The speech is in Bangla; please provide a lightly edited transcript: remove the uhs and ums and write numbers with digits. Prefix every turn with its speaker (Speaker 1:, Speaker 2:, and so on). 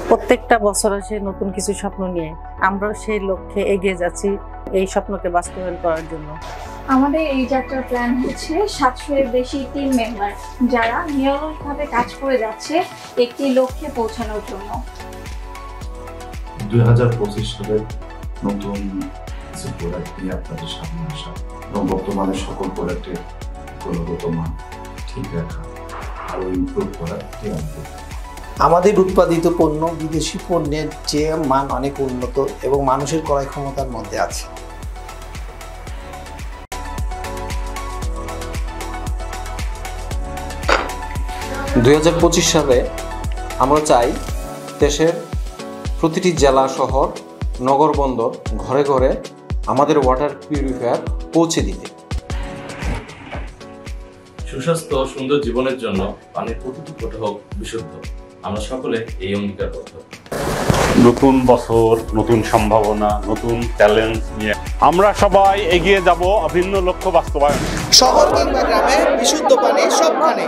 Speaker 1: প্রত্যেকটা বছর আসে নতুন কিছু স্বপ্ন নিয়ে, আমরাও সেই লক্ষ্যে এগিয়ে যাচ্ছি এই স্বপ্নকে বাস্তবায়ন করার জন্য।
Speaker 2: আমাদের এই যাত্রার প্ল্যান হচ্ছে 700 এর বেশি টিম মেম্বার যারা নিয়মিতভাবে কাজ করে যাচ্ছে একটি লক্ষ্যে পৌঁছানোর জন্য।
Speaker 3: 2025 সালে নতুন কিছু প্রোডাক্ট নিয়ে আপনাদের সামনে আসা এবং বর্তমানে সকল প্রোডাক্টের গুণগত মান ঠিক রাখা আরো ইমপ্রুভ করা এটি আমাদের।
Speaker 4: আমাদের উৎপাদিত পণ্য বিদেশি পণ্যের চেয়ে মান অনেক উন্নত এবং মানুষের ক্রয় ক্ষমতার মধ্যে আছে।
Speaker 5: সালে আমরা চাই দেশের প্রতিটি জেলা শহর নগর বন্দর ঘরে ঘরে আমাদের ওয়াটার পিউরিফায়ার পৌঁছে দিতে।
Speaker 6: সুস্বাস্থ্য ও সুন্দর জীবনের জন্য পানির প্রতিটি ফোঁটা হোক বিশুদ্ধ। আমরা সকলে এই অঙ্গীকারবদ্ধ।
Speaker 7: নতুন বছর, নতুন সম্ভাবনা, নতুন ট্যালেন্ট নিয়ে আমরা সবাই এগিয়ে যাব অভিন্ন লক্ষ্য বাস্তবায়ন।
Speaker 4: শহর কিংবা গ্রামে বিশুদ্ধ পানি সবখানে।